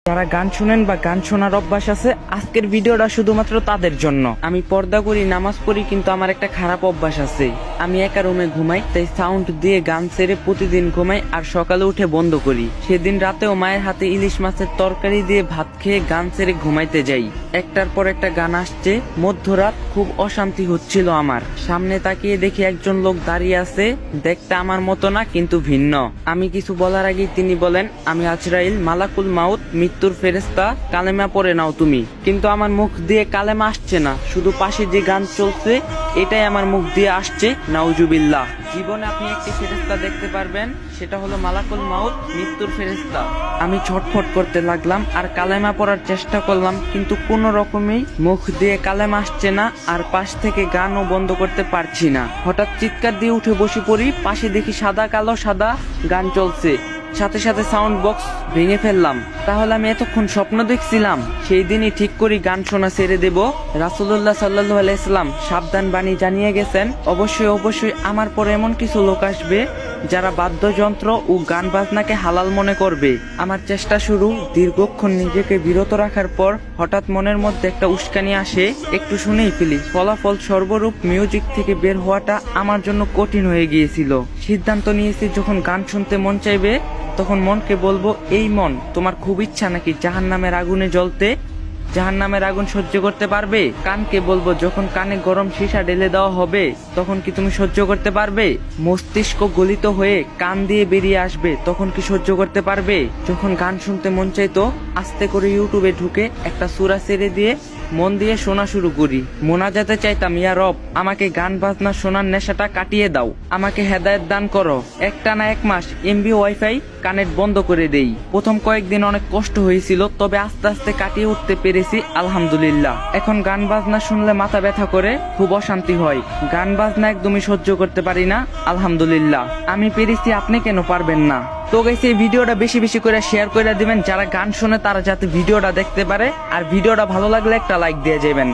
যারা গান শুনেন বা গান শোনার অভ্যাস আছে, আজকের ভিডিওটা শুধুমাত্র তাদের জন্য। আমি পর্দা করি, নামাজ পড়ি, কিন্তু আমার একটা খারাপ অভ্যাস আছে। আমি একা রুমে ঘুমাই, তাই সাউন্ড দিয়ে গান ছেড়ে প্রতিদিন ঘুমাই আর সকালে উঠে বন্ধ করি। সেদিন রাতেও মায়ের হাতে ইলিশ মাছের তরকারি দিয়ে ভাত খেয়ে গান ছেড়ে ঘুমাইতে যাই। একটার পর একটা গান আসছে, মধ্যরাত, খুব অশান্তি হচ্ছিল আমার। সামনে তাকিয়ে দেখি একজন লোক দাঁড়িয়ে আছে, দেখতে আমার মতো না কিন্তু ভিন্ন। আমি কিছু বলার আগেই তিনি বলেন, আমি আজরাইল, মালাকুল মাউত, মৃত্যুর ফেরেশতা, কালেমা পড়ে নাও তুমি। কিন্তু আমার মুখ দিয়ে কালেমা আসছে না, শুধু পাশে যে গান চলছে এটাই আমার মুখ দিয়ে আসছে। নাউজুবিল্লাহ। জীবনে আপনি একটি ফেরেশতা দেখতে পারবেন, সেটা হলো মালাকুল মাউত, মৃত্যুর ফেরেশতা। আমি ছটফট করতে লাগলাম আর কালেমা পড়ার চেষ্টা করলাম, কিন্তু কোনো রকমেই মুখ দিয়ে কালেমা আসছে না, আর পাশ থেকে গানও বন্ধ করতে পারছি না। হঠাৎ চিৎকার দিয়ে উঠে বসে পড়ি, পাশে দেখি সাদা কালো সাদা গান চলছে। সাথে সাথে সাউন্ড বক্স ভেঙে ফেললাম। তাহলে আমি এতক্ষণ স্বপ্ন দেখছিলাম? সেই দিনই ঠিক করি গান শোনা ছেড়ে দেব। রাসূলুল্লাহ সাল্লাল্লাহু আলাইহি সাল্লাম সাবধান বাণী জানিয়ে গেছেন, অবশ্যই অবশ্যই আমার পরে এমন কিছু লোক আসবে যারা বাদ্যযন্ত্র ও গান বাজনাকে হালাল মনে করবে। আমার চেষ্টা শুরু। দীর্ঘক্ষণ নিজেকে বিরত রাখার পর হঠাৎ মনের মধ্যে একটা উস্কানি আসে, একটু শুনেই ফেলি। ফলাফল সর্বরূপ মিউজিক থেকে বের হওয়াটা আমার জন্য কঠিন হয়ে গিয়েছিল। সিদ্ধান্ত নিয়েছি, যখন গান শুনতে মন চাইবে তখন মনকে বলবো, এই মন, তোমার খুব ইচ্ছা নাকি জাহান্নামের আগুনে জ্বলতে? জাহান্নামের আগুন সহ্য করতে পারবে? কানকে বলবো, যখন কানে গরম সীসা ঢেলে দেওয়া হবে তখন কি তুমি সহ্য করতে পারবে? মস্তিষ্ক গলিত হয়ে কান দিয়ে বেরিয়ে আসবে, তখন কি সহ্য করতে পারবে? যখন গান শুনতে মন চাইতো, আস্তে করে ইউটিউবে ঢুকে একটা সূরা ছেড়ে দিয়ে মন দিয়ে শোনা শুরু করি। মোনাজাতে চাইতাম, ইয়া রব, আমাকে গান বাজনা শোনার নেশাটা কাটিয়ে দাও, আমাকে হেদায়েত দান করো। একটানা 1 মাস এমবি ওয়াইফাই কানেক্ট বন্ধ করে দেই। প্রথম কয়েকদিন অনেক কষ্ট হয়েছিল, তবে আস্তে আস্তে কাটিয়ে উঠতে পেরেছি, আলহামদুলিল্লাহ। এখন গান বাজনা শুনলে মাথা ব্যথা করে, খুব অশান্তি হয়। গান বাজনা একদমই সহ্য করতে পারি না, আলহামদুলিল্লাহ। আমি পেরেছি, আপনি কেন পারবেন না? তো গাইস, এই ভিডিওটা বেশি বেশি করে শেয়ার করে দিবেন, যারা গান শুনে তারা যাতে ভিডিওটা দেখতে পারে। আর ভিডিওটা ভালো লাগলে একটা লাইক দিয়ে যাবেন।